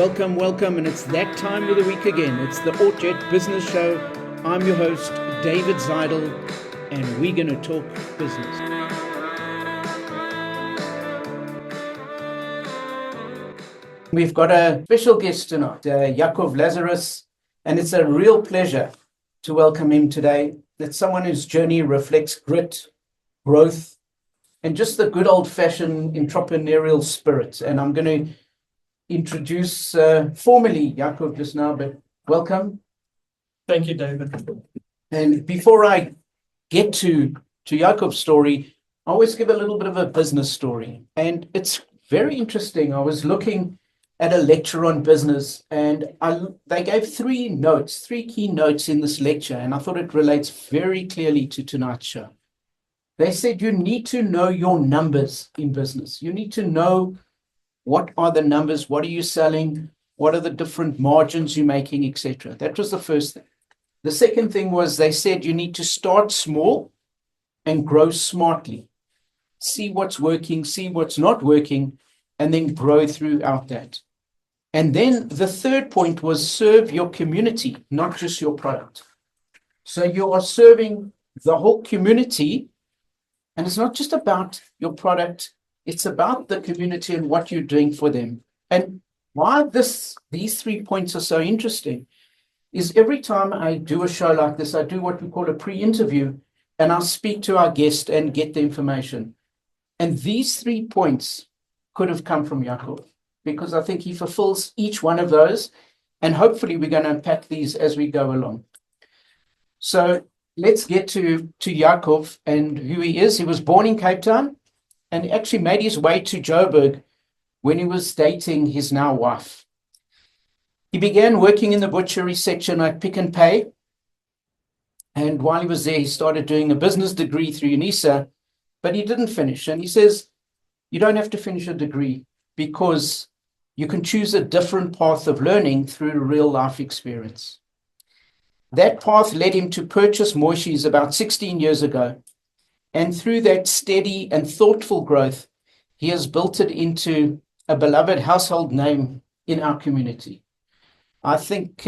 welcome, and it's that time of the week again. It's the Ort Jet Business Show. I'm your host, David Zidel, and we're going to talk business. We've got a special guest tonight, Yacov Lazarus, and it's a real pleasure to welcome him today. It's someone whose journey reflects grit, growth, and just the good old-fashioned entrepreneurial spirit. And I'm going to introduce formally Yacov just now, but welcome. Thank you, David. And before I get to Yacov's story, I always give a little bit of a business story. And it's very interesting. I was looking at a lecture on business, and they gave three key notes in this lecture, and I thought it relates very clearly to tonight's show. They said you need to know your numbers in business. You need to know what are the numbers, what are you selling, what are the different margins you're making, etc. That was the first thing. The second thing was they said you need to start small and grow smartly. See what's working, see what's not working, and then grow throughout that. And then the third point was serve your community, not just your product. So you are serving the whole community, and it's not just about your product, it's about the community and what you're doing for them. And why these 3 points are so interesting is every time I do a show like this, I do what we call a pre-interview, and I'll speak to our guest and get the information. And these 3 points could have come from Yacov, because I think he fulfills each one of those, and hopefully we're going to unpack these as we go along. So let's get to Yacov and who he is. He was born in Cape Town, and he actually made his way to Joburg when he was dating his now wife. He began working in the butchery section at Pick n Pay, and while he was there, he started doing a business degree through UNISA, but he didn't finish. And he says, you don't have to finish a degree because you can choose a different path of learning through real life experience. That path led him to purchase Moishe's about 16 years ago. And through that steady and thoughtful growth, he has built it into a beloved household name in our community. I think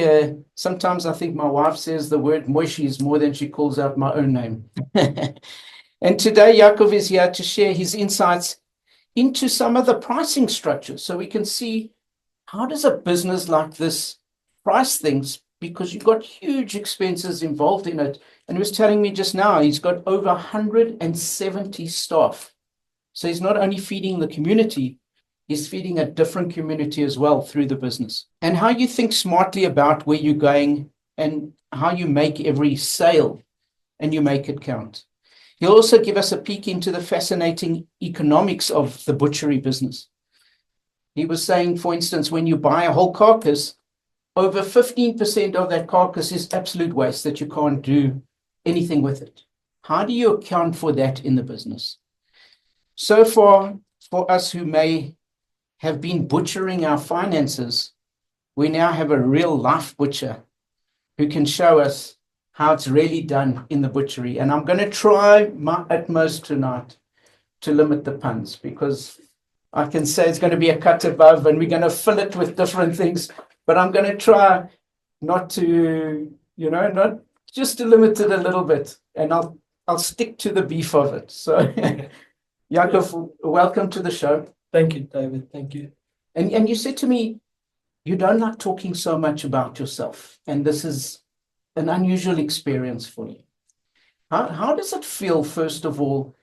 sometimes my wife says the word Moishe's more than she calls out my own name. And today, Yacov is here to share his insights into some of the pricing structures, so we can see how does a business like this price things, because you've got huge expenses involved in it. And he was telling me just now, he's got over 170 staff. So he's not only feeding the community, he's feeding a different community as well through the business. And how you think smartly about where you're going and how you make every sale and you make it count. He'll also give us a peek into the fascinating economics of the butchery business. He was saying, for instance, when you buy a whole carcass, over 15% of that carcass is absolute waste that you can't do anything with it. How do you account for that in the business? So far, for us who may have been butchering our finances, we now have a real life butcher who can show us how it's really done in the butchery. And I'm going to try my utmost tonight to limit the puns, because I can say it's going to be a cut above and we're going to fill it with different things. But I'm going to try not to, not just to limit it a little bit, and I'll stick to the beef of it. So, Yacov, welcome to the show. Thank you, David. Thank you. And you said to me, you don't like talking so much about yourself, and this is an unusual experience for you. How does it feel, first of all,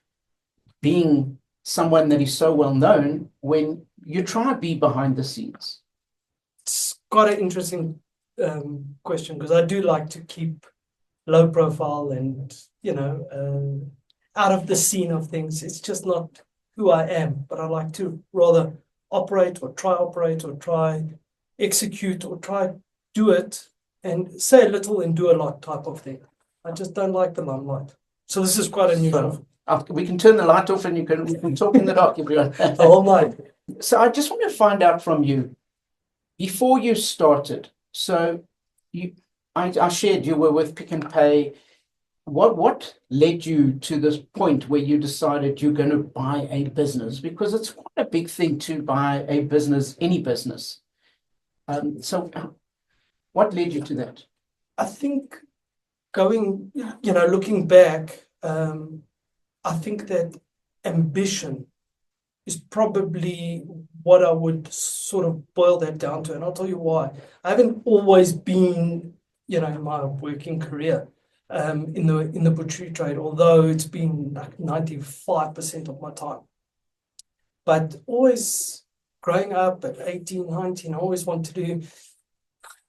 being someone that is so well known when you try to be behind the scenes? It's quite an interesting question, because I do like to keep low profile and, out of the scene of things. It's just not who I am, but I like to rather operate or try execute or try do it and say a little and do a lot type of thing. I just don't like the limelight. So this is quite unusual. We can turn the light off and we can talk in the dark, everyone. The whole night. So I just want to find out from you, before you started, so I shared you were with Pick n Pay. What led you to this point where you decided you're going to buy a business? Because it's quite a big thing to buy a business, any business. So what led you to that? I think looking back, I think that ambition is probably what I would sort of boil that down to. And I'll tell you why. I haven't always been, in my working career, in the butchery trade, although it's been like 95% of my time. But always growing up at 18, 19, I always wanted to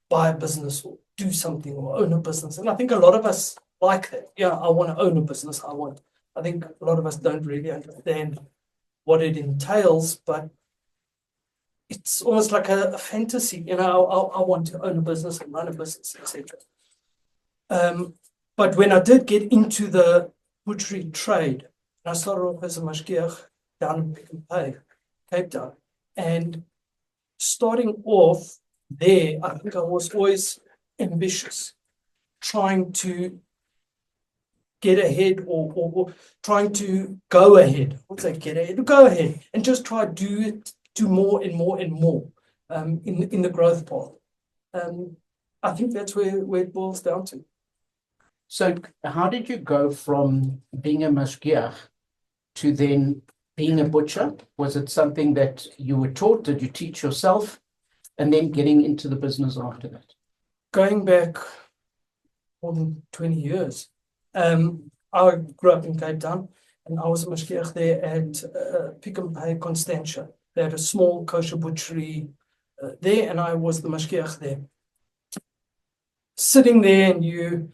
buy a business or do something or own a business. And I think a lot of us like that. Yeah, I want to own a business. I think a lot of us don't really understand what it entails, but it's almost like a fantasy. I want to own a business and run a business, etc. But when I did get into the butchery trade, I started off as a mashgiach down in Pick and Pay, Cape Town. And starting off there, I think I was always ambitious, trying to get ahead or trying to go ahead. I won't say get ahead, go ahead and just try to do more and more and more in the growth path. I think that's where it boils down to. So how did you go from being a mashgiach to then being a butcher? Was it something that you were taught? Did you teach yourself? And then getting into the business after that? Going back more than 20 years. I grew up in Cape Town and I was a mashgiach there at Pick and Pay Constantia. They had a small kosher butchery there, and I was the mashgiach there. Sitting there, and you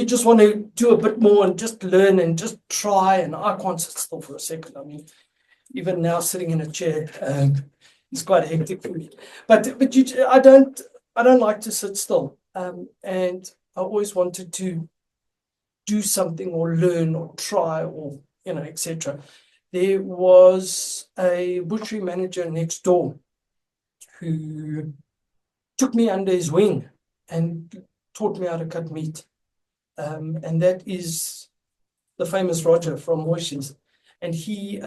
just want to do a bit more and just learn and just try. And I can't sit still for a second. I mean, even now sitting in a chair is quite hectic for me. But I don't like to sit still. And I always wanted to do something or learn or try or etc. There was a butchery manager next door who took me under his wing and taught me how to cut meat. And that is the famous Roger from Moishe's. And he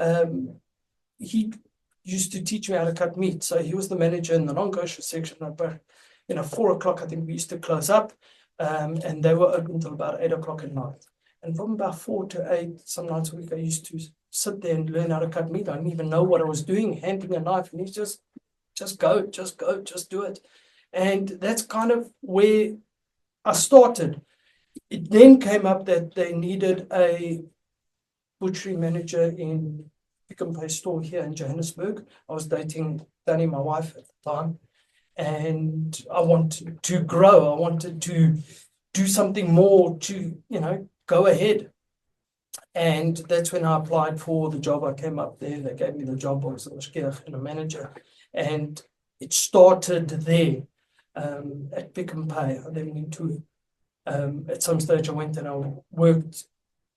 used to teach me how to cut meat. So he was the manager in the non-kosher section. But 4:00, I think we used to close up, and they were open until about 8:00 at night. And from about 4 to 8, some nights a week, I used to sit there and learn how to cut meat. I didn't even know what I was doing, handling a knife, and he's just go, just do it. And that's kind of where I started. It then came up that they needed a butchery manager in Pick and Pay store here in Johannesburg. I was dating Danny, my wife at the time, and I wanted to grow. I wanted to do something more to, go ahead. And that's when I applied for the job. I came up there. They gave me the job. I was a mashgiach and a manager. And it started there at Pick and Pay. I then went to, at some stage I went and I worked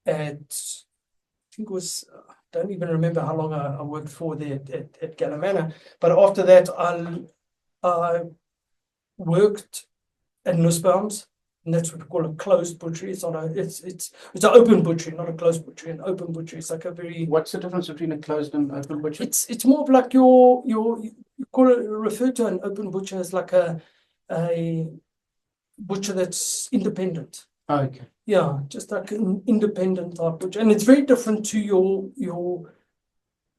at, I think it was, don't even remember how long I worked for there at Gallimana. But after that, I worked at Nussbaum's, and that's what we call a closed butchery. It's not it's an open butchery, not a closed butchery. An open butchery is like a very. What's the difference between a closed and open butchery? It's more of like you refer to an open butcher as like a butcher that's independent. Oh, okay. Yeah, just like an independent type butcher, and it's very different to your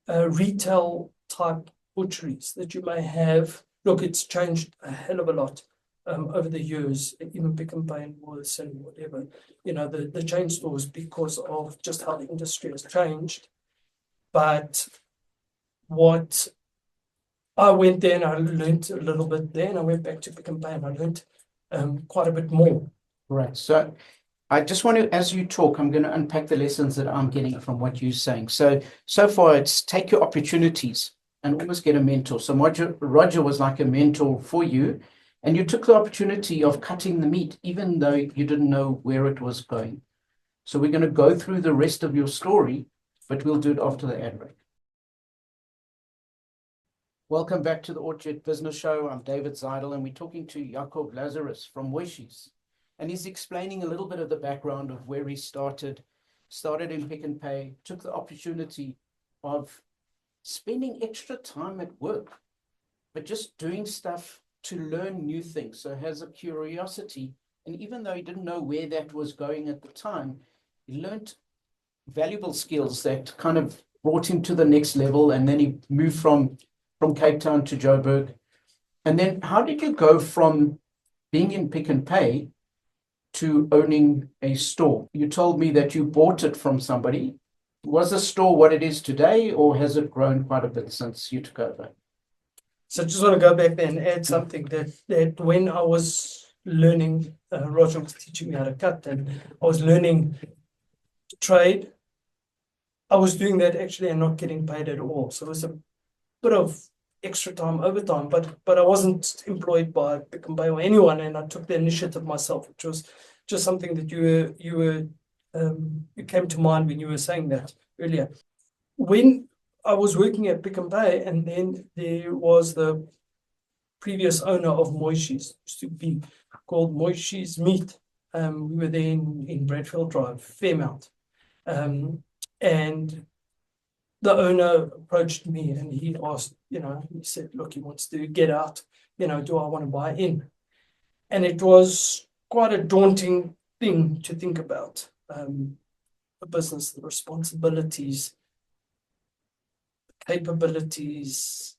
retail type butcheries that you may have. Look, it's changed a hell of a lot over the years, even Pick and Pay and Woolworths and whatever, the chain stores, because of just how the industry has changed. But what I went there and I learned a little bit there, and I went back to Pick and Pay and I learned quite a bit more. Right. So I just want to, as you talk, I'm going to unpack the lessons that I'm getting from what you're saying. So far, it's take your opportunities and always get a mentor. So Roger was like a mentor for you, and you took the opportunity of cutting the meat, even though you didn't know where it was going. So we're going to go through the rest of your story, but we'll do it after the ad break. Welcome back to the Ort Jet Business Show. I'm David Zidel, and we're talking to Yacov Lazarus from Moishe's. And he's explaining a little bit of the background of where he started in Pick and Pay, took the opportunity of spending extra time at work but just doing stuff to learn new things. So has a curiosity. And even though he didn't know where that was going at the time, he learned valuable skills that kind of brought him to the next level. And then he moved from Cape Town to Joburg. And then how did you go from being in Pick n Pay to owning a store? You told me that you bought it from somebody. Was the store what it is today, or has it grown quite a bit since you took over? So I just want to go back there and add something that when I was learning, Roger was teaching me how to cut, and I was learning to trade. I was doing that actually and not getting paid at all. So it was a bit of extra time, overtime, but I wasn't employed by Pick n Pay or anyone, and I took the initiative myself, which was just something that you came to mind when you were saying that earlier. When I was working at Pick n Pay, and then there was the previous owner of Moishe's, used to be called Moishe's Meat. We were there in Bradfield Drive, Fairmount. And the owner approached me and he asked, he said, look, he wants to get out, do I want to buy in? And it was quite a daunting thing to think about. The business, the responsibilities, capabilities,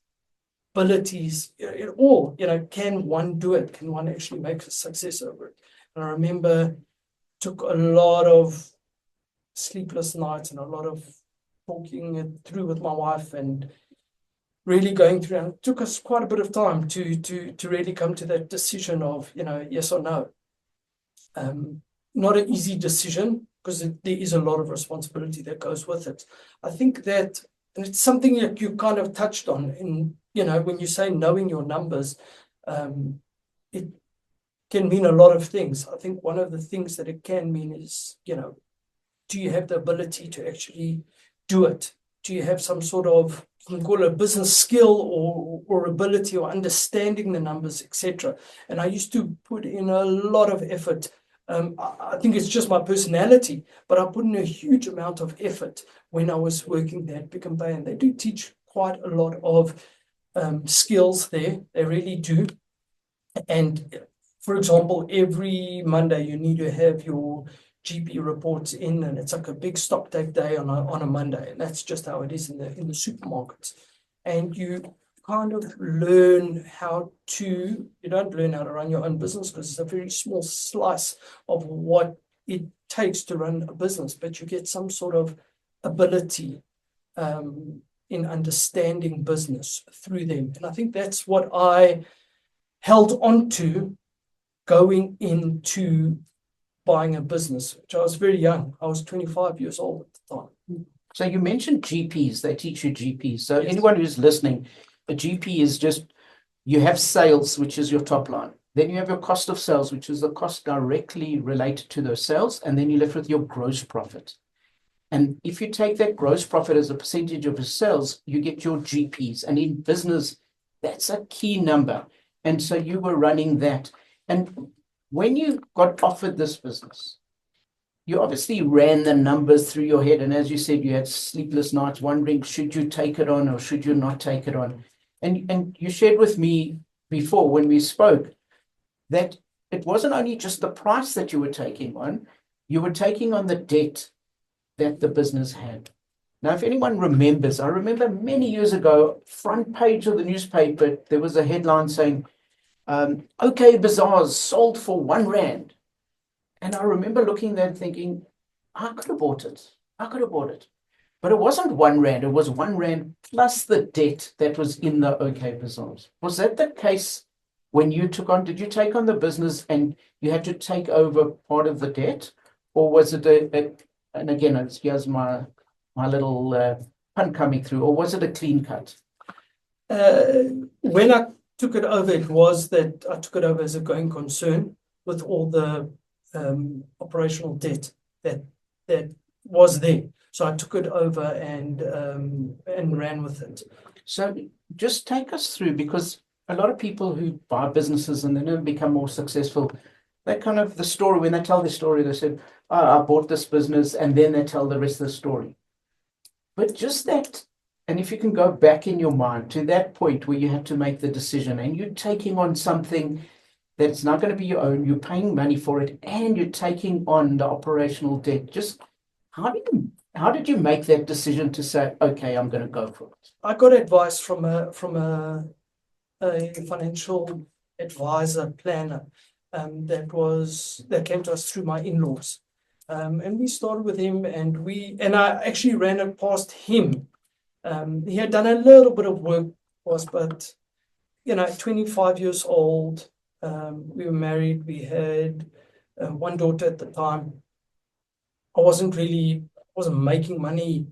abilities, it all, can one do it? Can one actually make a success over it? And I remember took a lot of sleepless nights and a lot of talking it through with my wife and really going through, and it took us quite a bit of time to really come to that decision of, yes or no. Not an easy decision, because there is a lot of responsibility that goes with it. I think that, and it's something that you kind of touched on in, when you say knowing your numbers, it can mean a lot of things. I think one of the things that it can mean is, do you have the ability to actually do it? Do you have some sort of, you can call it a business skill or ability or understanding the numbers, etc. And I used to put in a lot of effort. I think it's just my personality, but I put in a huge amount of effort when I was working there at Pick n Pay, and they do teach quite a lot of skills there. They really do. And for example, every Monday you need to have your GP reports in, and it's like a big stock take day on a Monday, and that's just how it is in the supermarkets. And you kind of learn how to, you don't learn how to run your own business because it's a very small slice of what it takes to run a business, but you get some sort of ability in understanding business through them. And I think that's what I held on to going into buying a business, which I was very young. I was 25 years old at the time. So you mentioned GPs, they teach you GPs. So Yes. anyone who's listening, a GP is just, you have sales, which is your top line. Then you have your cost of sales, which is the cost directly related to those sales. And then you're left with your gross profit. And if you take that gross profit as a percentage of your sales, you get your GPs. And in business, that's a key number. And so you were running that. And when you got offered this business, you obviously ran the numbers through your head. And as you said, you had sleepless nights wondering, should you take it on or should you not take it on? And you shared with me before when we spoke that it wasn't only just the price that you were taking on, you were taking on the debt that the business had. Now, if anyone remembers, I remember many years ago, front page of the newspaper, there was a headline saying, OK Bazaars sold for R1. And I remember looking there and thinking, I could have bought it. I could have bought it. But it wasn't R1. It was R1 plus the debt that was in the OK Bazaars. Was that the case when you took on? Did you take on the business and you had to take over part of the debt? Or was it and again, here's my little pun coming through, or was it a clean cut? When I took it over, it was that I took it over as a going concern with all the operational debt that was there. So I took it over and ran with it. So just take us through, because a lot of people who buy businesses and then become more successful, they kind of, the story, when they tell the story, they said, oh, I bought this business, and then they tell the rest of the story. But just that And if you can go back in your mind to that point where you had to make the decision and you're taking on something that's not going to be your own, you're paying money for it, and you're taking on the operational debt, just how did you make that decision to say, okay, I'm going to go for it? I got advice from a financial advisor planner that came to us through my in-laws. And we started with him, and I actually ran it past him. He had done a little bit of work for us, but 25 years old, we were married, we had one daughter at the time. I wasn't making money,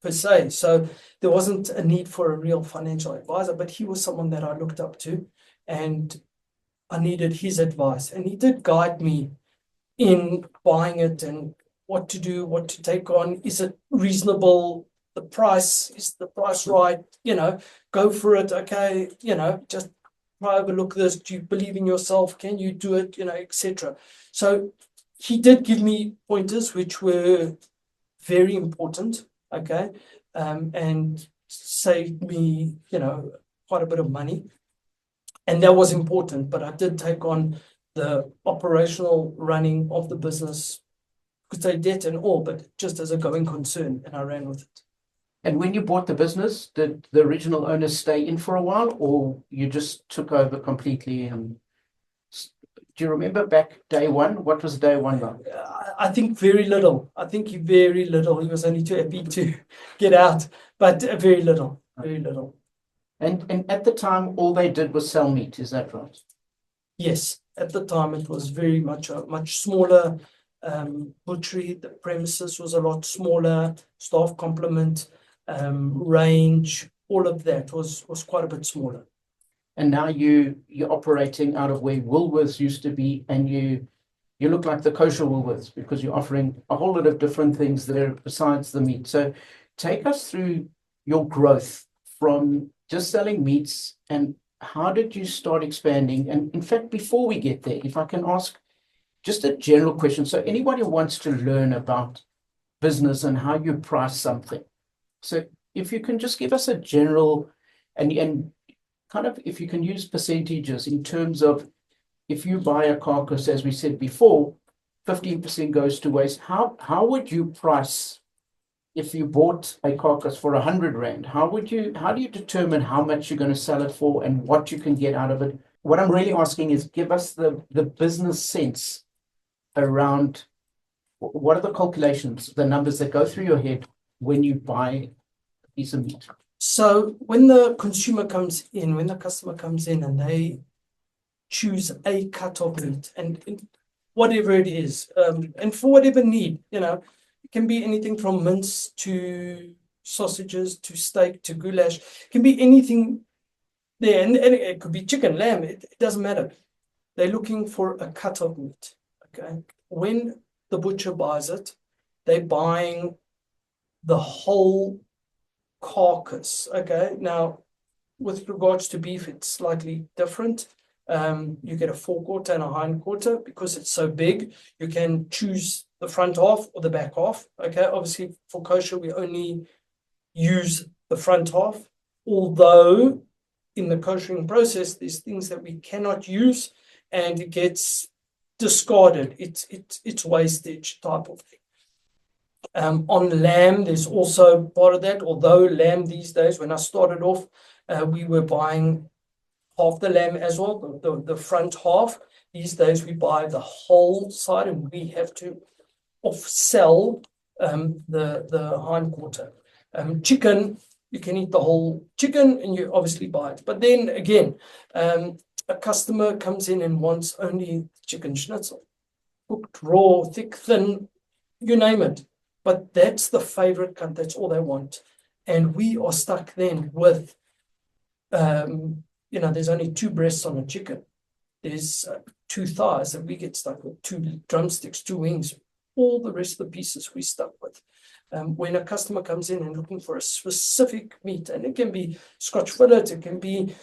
per se. So there wasn't a need for a real financial advisor, but he was someone that I looked up to, and I needed his advice. And he did guide me in buying it and what to do, what to take on. Is it reasonable? Is the price right? Go for it. Okay, just try overlook this. Do you believe in yourself? Can you do it? Etc. So he did give me pointers which were very important. Okay, and saved me, quite a bit of money, and that was important. But I did take on the operational running of the business, could say debt and all, but just as a going concern, and I ran with it. And when you bought the business, did the original owners stay in for a while, or you just took over completely? And do you remember back day one? What was day one like? I think very little. Very little. He was only too happy to get out, but very little, very little. And at the time, all they did was sell meat. Is that right? Yes, at the time it was very much a much smaller butchery. The premises was a lot smaller. Staff complement, range, all of that was quite a bit smaller. And now you're operating out of where Woolworths used to be, and you look like the kosher Woolworths because you're offering a whole lot of different things there besides the meat. So take us through your growth from just selling meats, and how did you start expanding? And in fact, before we get there, if I can ask just a general question. So anybody who wants to learn about business and how you price something. So if you can just give us a general and kind of, if you can use percentages in terms of, if you buy a carcass, as we said before, 15% goes to waste. How would you price if you bought a carcass for 100 Rand? How do you determine how much you're going to sell it for and what you can get out of it? What I'm really asking is, give us the business sense around what are the calculations, the numbers that go through your head when you buy a piece of meat. So when the customer comes in and they choose a cut of meat, and whatever it is, and for whatever need, it can be anything from mince to sausages to steak to goulash, it can be anything there, and it could be chicken, lamb, it doesn't matter. They're looking for a cut of meat. Okay, when the butcher buys it, they're buying the whole carcass. Okay, now with regards to beef, it's slightly different. You get a forequarter and a hindquarter because it's so big. You can choose the front half or the back half. Okay, obviously for kosher we only use the front half, although in the koshering process there's things that we cannot use and it gets discarded. It's wastage type of thing. On lamb, there's also part of that, although lamb these days, when I started off, we were buying half the lamb as well, the front half. These days we buy the whole side and we have to off-sell the hindquarter. Chicken, you can eat the whole chicken and you obviously buy it. But then again, a customer comes in and wants only chicken schnitzel, cooked raw, thick, thin, you name it. But that's the favorite cut, that's all they want. And we are stuck then with, there's only 2 breasts on a chicken. There's 2 thighs that we get stuck with, 2 drumsticks, 2 wings. All the rest of the pieces we stuck with. When a customer comes in and looking for a specific meat, and it can be Scotch fillet, it can be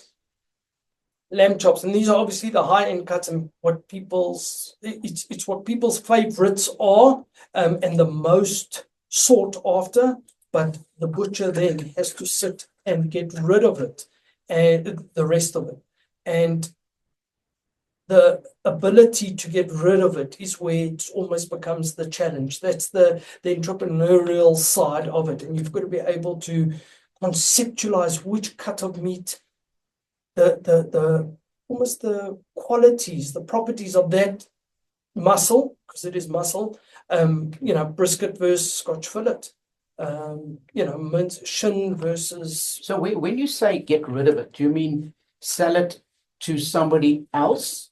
lamb chops, and these are obviously the high-end cuts and what people's favorites are, and the most sought after. but the butcher then has to sit and get rid of it and the rest of it. And the ability to get rid of it is where it almost becomes the challenge. That's the entrepreneurial side of it. And you've got to be able to conceptualize which cut of meat, the almost the qualities, the properties of that muscle, because it is muscle, brisket versus Scotch fillet, shin versus. So when you say get rid of it, do you mean sell it to somebody else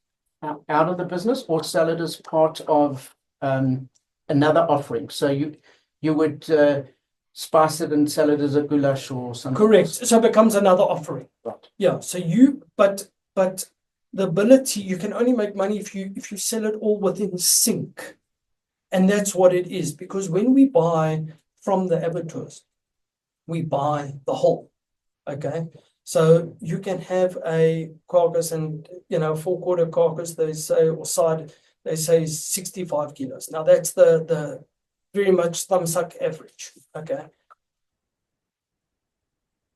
out of the business, or sell it as part of another offering? So you would spice it and sell it as a goulash or something. Correct. So it becomes another offering. Right. Yeah. So but the ability, you can only make money if you sell it all within sync. And that's what it is. Because when we buy from the abattoirs, we buy the whole. Okay. So you can have a carcass and, 4/4 carcass, they say, or side, they say 65 kilos. Now that's the very much thumb suck average. Okay.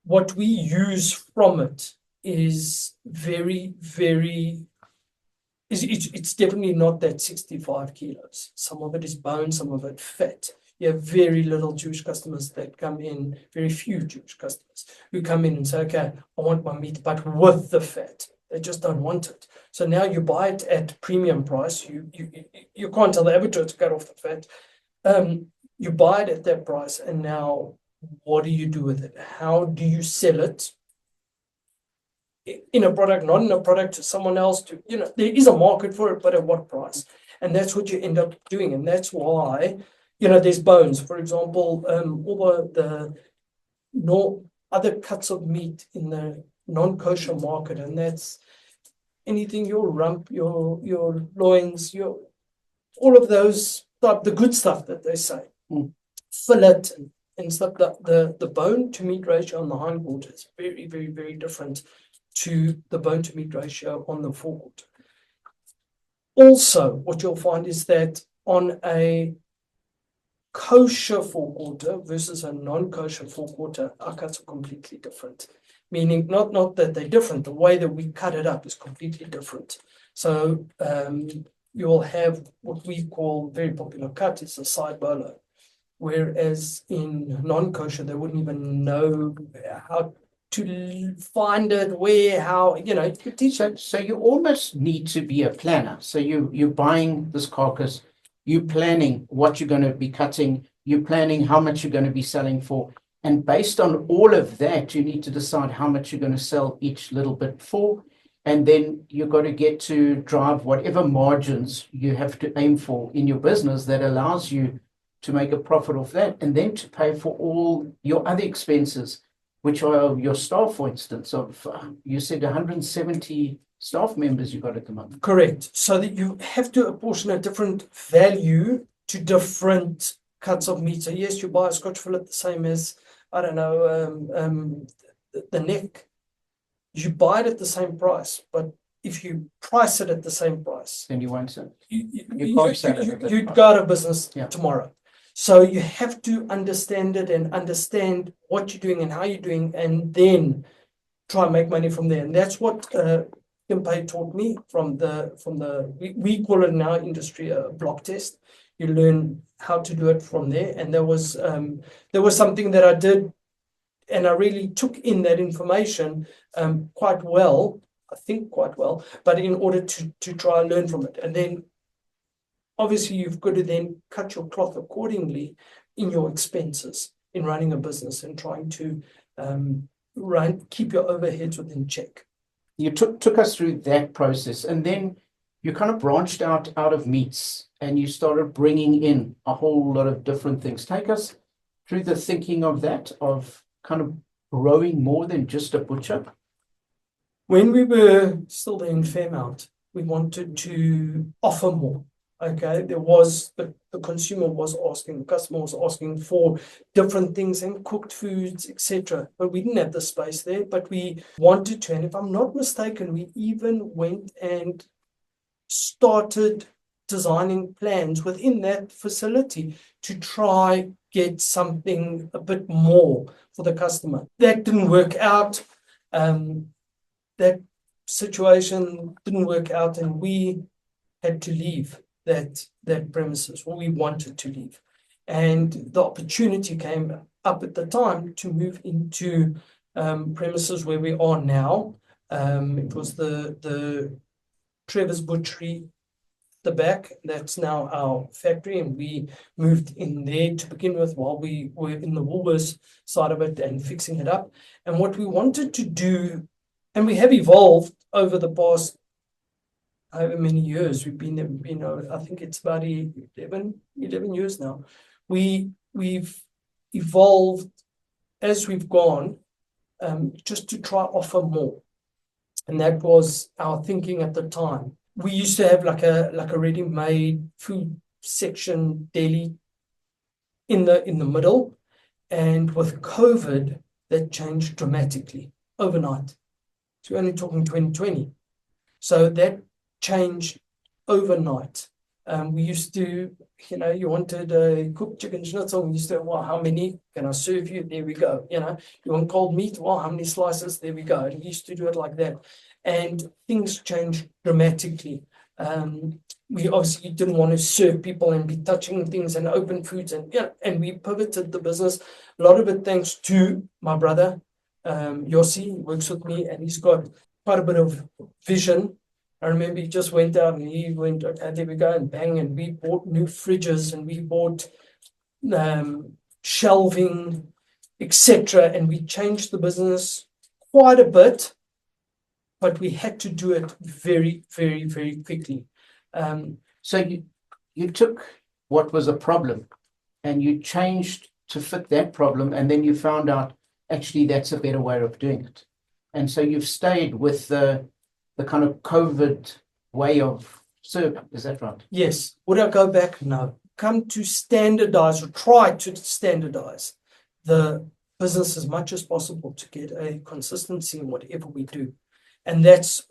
What we use from it is very, very, it's definitely not that 65 kilos. Some of it is bone, some of it fat. You have very little Jewish customers that come in, very few Jewish customers who come in and say, okay, I want my meat, but with the fat. They just don't want it. So now you buy it at premium price. You can't tell the abattoir to cut off the fat. You buy it at that price, and now what do you do with it? How do you sell it in a product, not in a product, to someone else? There is a market for it, but at what price? And that's what you end up doing. And that's why, there's bones, for example, all the other cuts of meat in the non-kosher market, and that's anything, your rump, your loins, all of those stuff, the good stuff that they say, fillet and stuff. The bone to meat ratio on the hindquarter is very, very, very different to the bone to meat ratio on the forequarter. Also, what you'll find is that on a kosher forequarter versus a non-kosher forequarter, our cuts are completely different. Meaning not that they're different, the way that we cut it up is completely different. So you'll have what we call very popular cut, it's a side bolo. Whereas in non-kosher, they wouldn't even know how to find it, where, how, you could teach it. So you almost need to be a planner. So you're buying this carcass, you're planning what you're going to be cutting, you're planning how much you're going to be selling for. And based on all of that, you need to decide how much you're going to sell each little bit for. And then you've got to get to drive whatever margins you have to aim for in your business that allows you to make a profit off that, and then to pay for all your other expenses, which are your staff, for instance. You said 170 staff members you got at the moment. Correct. So that you have to apportion a different value to different cuts of meat. So yes, you buy a Scotch fillet the same as, I don't know, the neck. You buy it at the same price, but if you price it at the same price, then you won't sell. You go out of business tomorrow. So you have to understand it and understand what you're doing and how you're doing, and then try and make money from there. And that's what Kimpai taught me from the we call it in our industry a block test. You learn how to do it from there. And there was something that I did, and I really took in that information quite well, I think quite well, but in order to try and learn from it. And then obviously you've got to then cut your cloth accordingly in your expenses in running a business and trying to keep your overheads within check. You took us through that process, and then you kind of branched out of meats and you started bringing in a whole lot of different things. Take us through the thinking of that, of kind of growing more than just a butcher. When we were still there in Fairmount, we wanted to offer more. Okay, there was the consumer was asking, the customer was asking for different things and cooked foods, etc. But we didn't have the space there, but we wanted to. And if I'm not mistaken, we even went and started designing plans within that facility to try get something a bit more for the customer. That didn't work out. That situation didn't work out, and we had to leave that premises, or we wanted to leave. And the opportunity came up at the time to move into premises where we are now. It was the Trevor's Butchery, the back. That's now our factory, and we moved in there to begin with while we were in the Woolworths side of it and fixing it up. And what we wanted to do, and we have evolved over the past however many years we've been, I think it's about 11 years now. We've evolved as we've gone, just to try offer more. And that was our thinking at the time. We used to have like a ready-made food section deli in the middle, and with COVID, that changed dramatically overnight. So we're only talking 2020. So that changed overnight. We used to, you wanted a cooked chicken schnitzel. We used to, well, how many can I serve you? There we go. You want cold meat? Well, how many slices? There we go. We used to do it like that. And things changed dramatically. We obviously didn't want to serve people and be touching things and open foods. And we pivoted the business. A lot of it thanks to my brother, Yossi. He works with me, and he's got quite a bit of vision. I remember he just went out and he went, okay, there we go, and bang, and we bought new fridges, and we bought shelving, etc. And we changed the business quite a bit, but we had to do it very, very, very quickly. So you took what was a problem and you changed to fit that problem, and then you found out actually that's a better way of doing it. And so you've stayed with the kind of COVID way of serving. Is that right? Yes. Would I go back? No. Come to standardize, or try to standardize the business as much as possible to get a consistency in whatever we do. And that's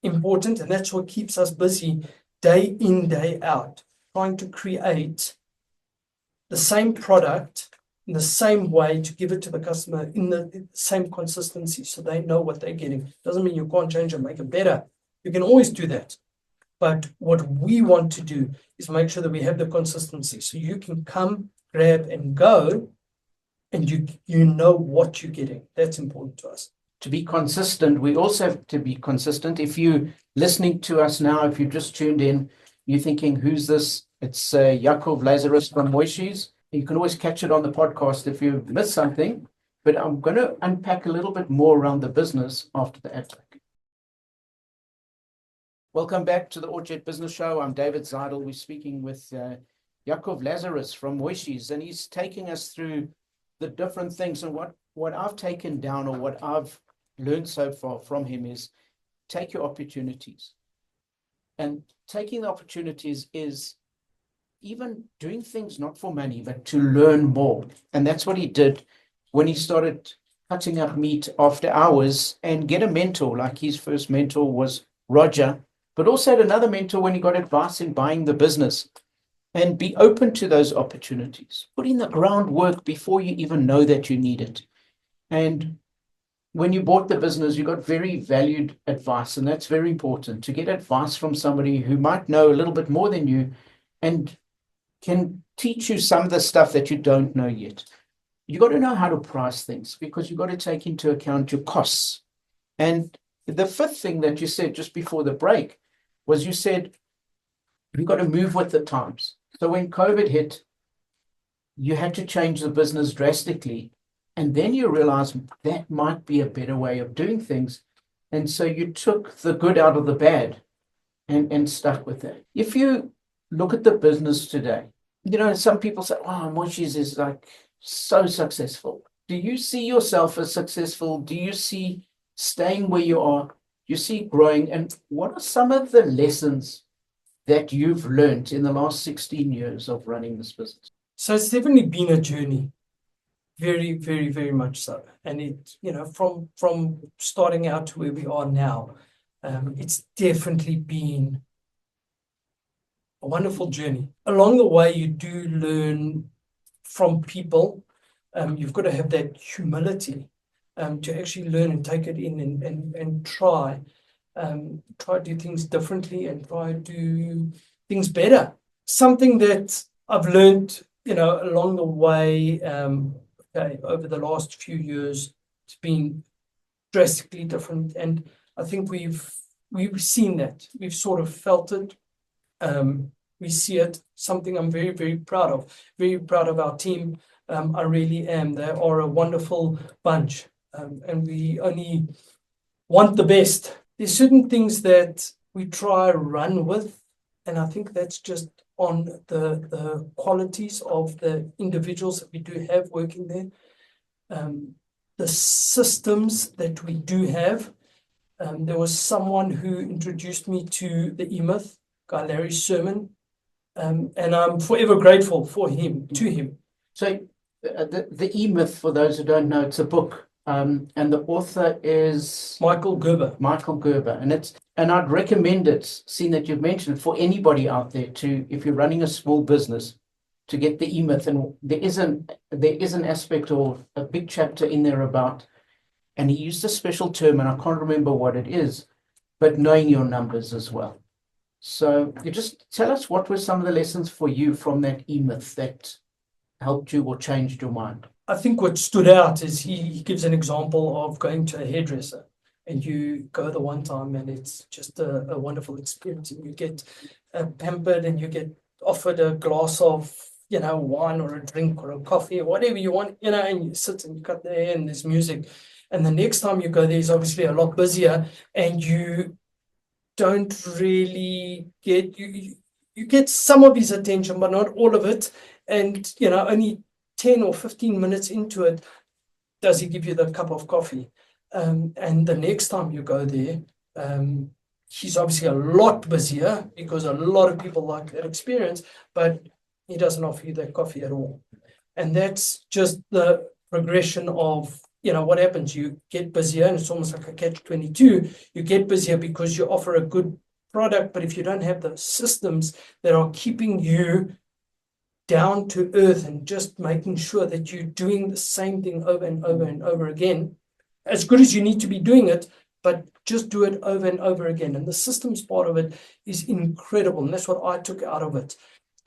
important, and that's what keeps us busy day in, day out, trying to create the same product in the same way to give it to the customer in the same consistency, so they know what they're getting. Doesn't mean you can't change and make it better. You can always do that. But what we want to do is make sure that we have the consistency, so you can come, grab, and go, and you know what you're getting. That's important to us. To be consistent, we also have to be consistent. If you're listening to us now, if you just tuned in, you're thinking, who's this? It's Yacov Lazarus from Moishe's. You can always catch it on the podcast if you miss something, but I'm going to unpack a little bit more around the business after the ad break. Welcome back to the Ort Jet Business Show. I'm David Zidel. We're speaking with Yacov Lazarus from Moishe's, and he's taking us through the different things. And what I've taken down, or what I've learned so far from him, is take your opportunities. And taking the opportunities is even doing things not for money, but to learn more. And that's what he did when he started cutting up meat after hours and get a mentor. Like his first mentor was Roger, but also had another mentor when he got advice in buying the business. And be open to those opportunities. Put in the groundwork before you even know that you need it. And when you bought the business, you got very valued advice, and that's very important, to get advice from somebody who might know a little bit more than you and can teach you some of the stuff that you don't know yet. You got to know how to price things, because you got to take into account your costs. And the fifth thing that you said just before the break was, you said, you've got to move with the times. So when COVID hit, you had to change the business drastically. And then you realize that might be a better way of doing things. And so you took the good out of the bad and stuck with that. If you look at the business today, some people say, oh, Moishe's is like so successful. Do you see yourself as successful? Do you see staying where you are? Do you see growing? And what are some of the lessons that you've learned in the last 16 years of running this business? So it's definitely been a journey. Very, very, very much so. And it, from starting out to where we are now, it's definitely been a wonderful journey. Along the way, you do learn from people. You've got to have that humility to actually learn and take it in and try to do things differently and try to do things better. Something that I've learned, along the way, over the last few years, it's been drastically different, and I think we've seen that. We've sort of felt it. We see it. Something I'm very, very proud of. Very proud of our team. I really am. They are a wonderful bunch, and we only want the best. There's certain things that we try to run with, and I think that's just on the qualities of the individuals that we do have working there. The systems that we do have. There was someone who introduced me to the E-Myth, Guy Larry's sermon, and I'm forever grateful to him. So the E-Myth, for those who don't know, it's a book, and the author is Michael Gerber. And I'd recommend it, seeing that you've mentioned it, for anybody out there if you're running a small business, to get the E-Myth. And there is an aspect or a big chapter in there about, and he used a special term, and I can't remember what it is, but knowing your numbers as well. So you just tell us, what were some of the lessons for you from that E-Myth that helped you or changed your mind? I think what stood out is he gives an example of going to a hairdresser, and you go the one time and it's just a wonderful experience, and you get pampered and you get offered a glass of wine or a drink or a coffee or whatever you want, and you sit and you cut the hair and there's music. And the next time you go there is obviously a lot busier, and you don't really get you get some of his attention, but not all of it. And only 10 or 15 minutes into it does he give you the cup of coffee. And the next time you go there, he's obviously a lot busier because a lot of people like that experience, but he doesn't offer you that coffee at all. And that's just the progression of what happens. You get busier, and it's almost like a catch-22. You get busier because you offer a good product, but if you don't have the systems that are keeping you down to earth and just making sure that you're doing the same thing over and over and over again, as good as you need to be doing it, but just do it over and over again. And the systems part of it is incredible, and that's what I took out of it.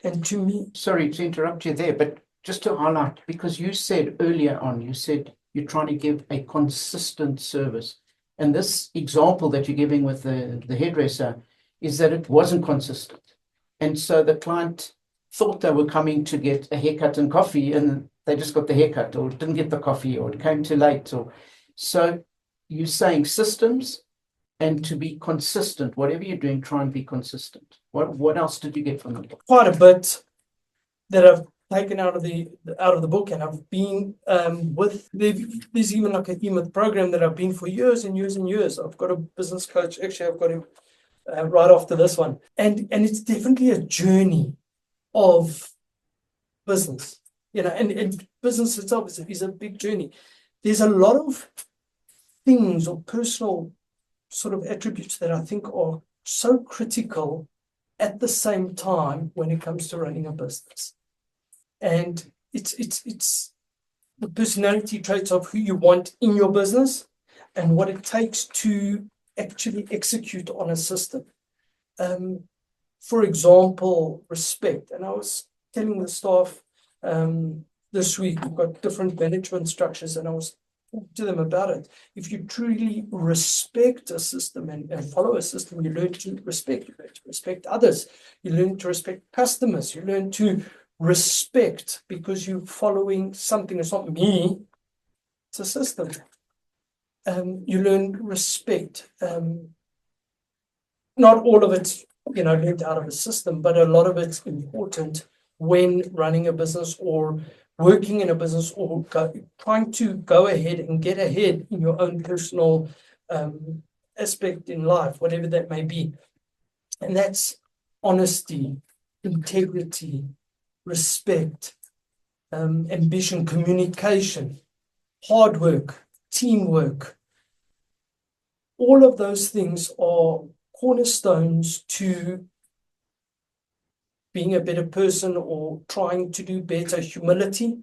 And to me, sorry to interrupt you there, but just to highlight, because you said earlier on, you're trying to give a consistent service. And this example that you're giving with the hairdresser is that it wasn't consistent. And so the client thought they were coming to get a haircut and coffee, and they just got the haircut or didn't get the coffee or it came too late. So you're saying systems and to be consistent. Whatever you're doing, try and be consistent. What else did you get from the book? Quite a bit that I've taken out of the book, and I've been there's even like an E-Myth program that I've been for years and years and years. I've got a business coach. Actually, I've got him right after this one, and it's definitely a journey of business, and business itself is a big journey. There's a lot of things or personal sort of attributes that I think are so critical at the same time when it comes to running a business. And it's the personality traits of who you want in your business and what it takes to actually execute on a system. For example, respect. And I was telling the staff this week, we've got different management structures, and I was talking to them about it. If you truly respect a system and follow a system, you learn to respect. You learn to respect others. You learn to respect customers. You learn to respect because you're following something. It's not me, it's a system. You learn respect. Not all of it's learned out of a system, but a lot of it's important when running a business or working in a business or trying to go ahead and get ahead in your own personal aspect in life, whatever that may be. And that's honesty, integrity, respect, ambition, communication, hard work, teamwork. All of those things are cornerstones to being a better person or trying to do better, humility.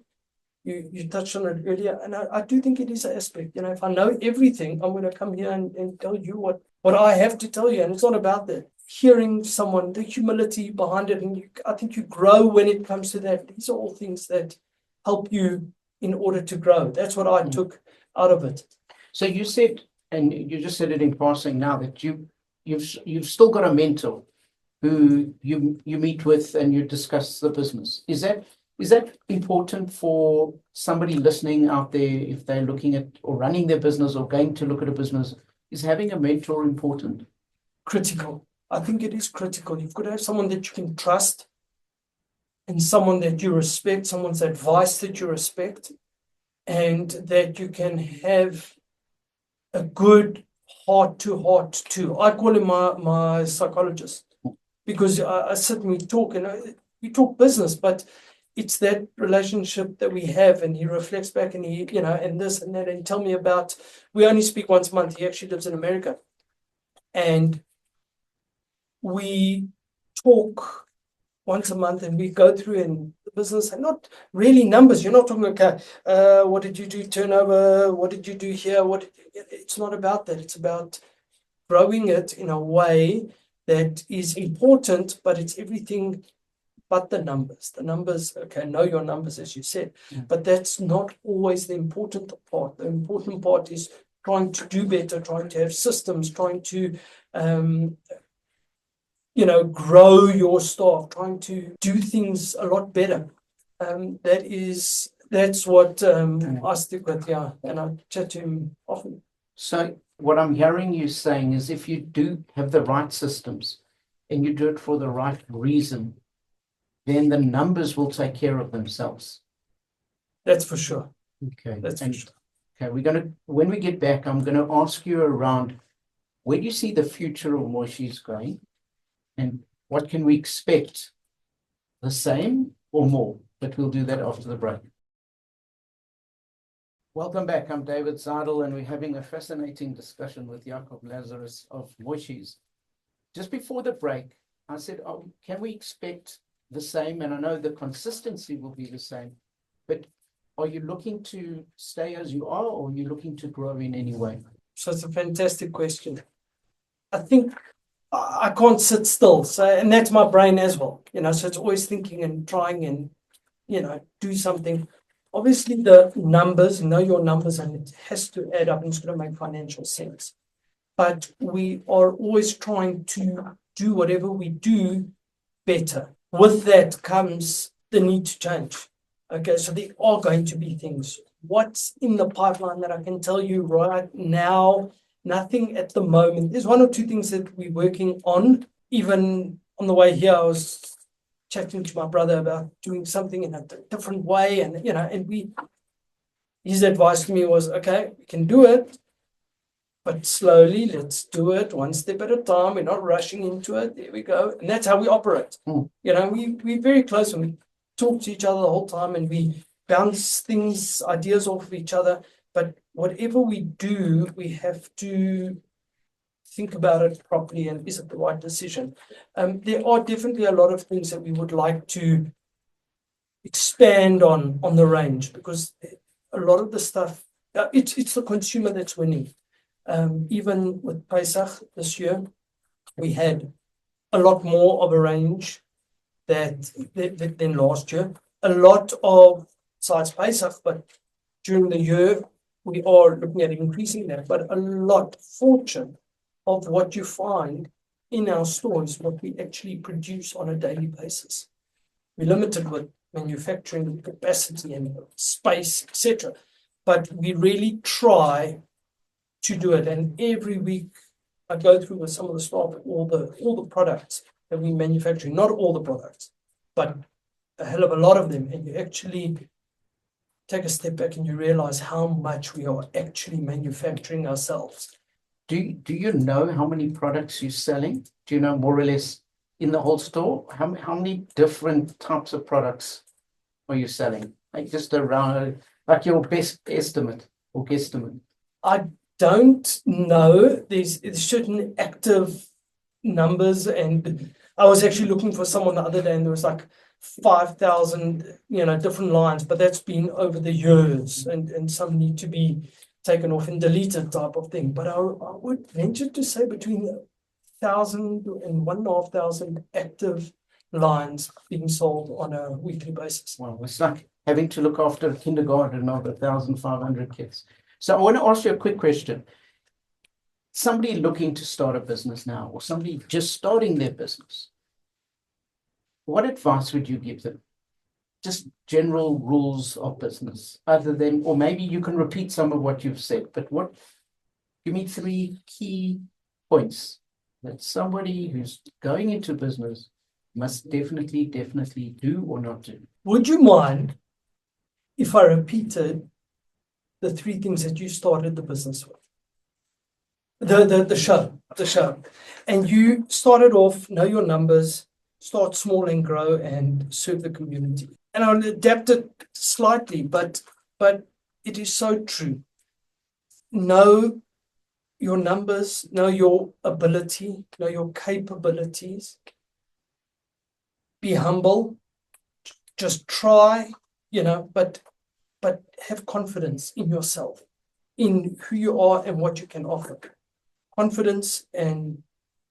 You touched on it earlier, and I do think it is an aspect. If I know everything, I'm going to come here and tell you what I have to tell you, and it's not about that. Hearing someone, the humility behind it, and I think you grow when it comes to that. These are all things that help you in order to grow. That's what I took out of it. So you said, and you just said it in passing now, that you've still got a mentor who you meet with and you discuss the business. Is that important for somebody listening out there if they're looking at or running their business or going to look at a business? Is having a mentor important? Critical. I think it is critical. You've got to have someone that you can trust and someone that you respect, someone's advice that you respect, and that you can have a good heart-to-heart to. I call him my psychologist, because I sit and we talk, and we talk business, but it's that relationship that we have, and he reflects back and he, and this and that, and tell me about, we only speak once a month. He actually lives in America. And we talk once a month and we go through in the business, and not really numbers. You're not talking, okay, what did you do turnover? What did you do here? It's not about that. It's about growing it in a way that is important, but it's everything but the numbers. The numbers, okay, know your numbers, as you said, but that's not always the important part. The important part is trying to do better, trying to have systems, trying to, grow your staff, trying to do things a lot better. That's what I stick with, and I chat to him often. So what I'm hearing you saying is, if you do have the right systems and you do it for the right reason, then the numbers will take care of themselves. That's for sure. Okay. That's for sure. Okay, when we get back, I'm going to ask you around where do you see the future of Moishe's going, and what can we expect? The same or more? But we'll do that after the break. Welcome back. I'm David Zidel, and we're having a fascinating discussion with Yacov Lazarus of Moishe's. Just before the break, I said, can we expect the same? And I know the consistency will be the same, but are you looking to stay as you are, or are you looking to grow in any way? So it's a fantastic question. I think I can't sit still. And that's my brain as well. So it's always thinking and trying and, do something. Obviously the numbers, know your numbers, and it has to add up and it's going to make financial sense. But we are always trying to do whatever we do better. With that comes the need to change. Okay, so there are going to be things. What's in the pipeline that I can tell you right now? Nothing at the moment. There's one or two things that we're working on. Even on the way here, I was chatting to my brother about doing something in a different way. And, his advice to me was, okay, we can do it, but slowly, let's do it one step at a time. We're not rushing into it. There we go. And that's how we operate. We're very close, and we talk to each other the whole time, and we bounce things, ideas off of each other. But whatever we do, we have to think about it properly, and is it the right decision? There are definitely a lot of things that we would like to expand on the range, because a lot of the stuff, it's the consumer that's winning. Even with Pesach this year, we had a lot more of a range than last year. A lot of, besides Pesach, but during the year, we are looking at increasing that. But a fortune of what you find in our stores, what we actually produce on a daily basis. We're limited with manufacturing capacity and space, etc. But we really try to do it, and every week I go through with some of the staff all the products that we manufacture. Not all the products, but a hell of a lot of them, and you actually take a step back and you realize how much we are actually manufacturing ourselves. Do you know how many products you're selling? Do you know more or less in the whole store? How many different types of products are you selling? Like just around, like your best estimate or guesstimate? I don't know. There's certain active numbers, and I was actually looking for someone the other day, and there was like 5,000, different lines, but that's been over the years, and some need to be taken off and deleted type of thing. But I would venture to say between 1,000 and 1,500 active lines being sold on a weekly basis. Wow, it's like having to look after a kindergarten of 1,500 kids. So I want to ask you a quick question. Somebody looking to start a business now, or somebody just starting their business, what advice would you give them? Just general rules of business, other than, or maybe you can repeat some of what you've said, but give me 3 key points that somebody who's going into business must definitely do or not do. Would you mind if I repeated the 3 things that you started the business with? The show. And you started off, know your numbers, start small and grow, and serve the community. And I'll adapt it slightly, but it is so true. Know your numbers, know your ability, know your capabilities. Be humble. Just try, but have confidence in yourself, in who you are and what you can offer. Confidence and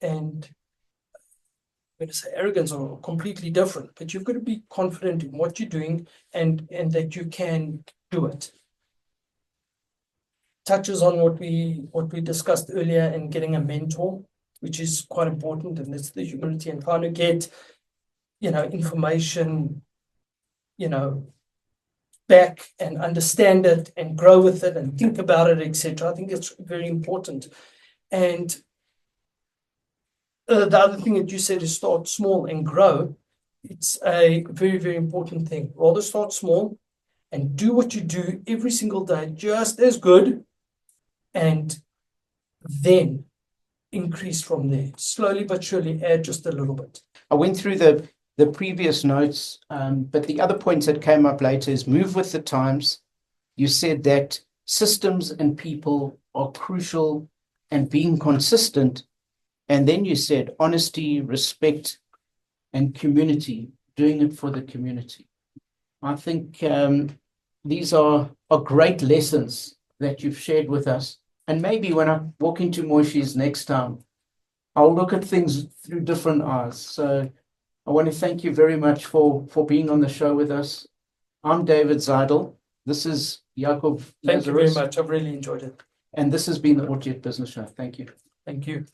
I'm going to say arrogance are completely different, but you've got to be confident in what you're doing and that you can do it. Touches on what we discussed earlier in getting a mentor, which is quite important, and that's the humility and trying to get information back and understand it and grow with it and think about it, etc. I think it's very important. And the other thing that you said is start small and grow. It's a very, very important thing. Rather start small and do what you do every single day just as good, and then increase from there. Slowly but surely add just a little bit. I went through the previous notes, but the other points that came up later is move with the times. You said that systems and people are crucial and being consistent. And then you said honesty, respect, and community, doing it for the community. I think these are great lessons that you've shared with us. And maybe when I walk into Moishe's next time, I'll look at things through different eyes. So I want to thank you very much for being on the show with us. I'm David Zidel. This is Yacov Lazarus. Thank you very much. I've really enjoyed it. And this has been the Ort Jet Business Show. Thank you. Thank you.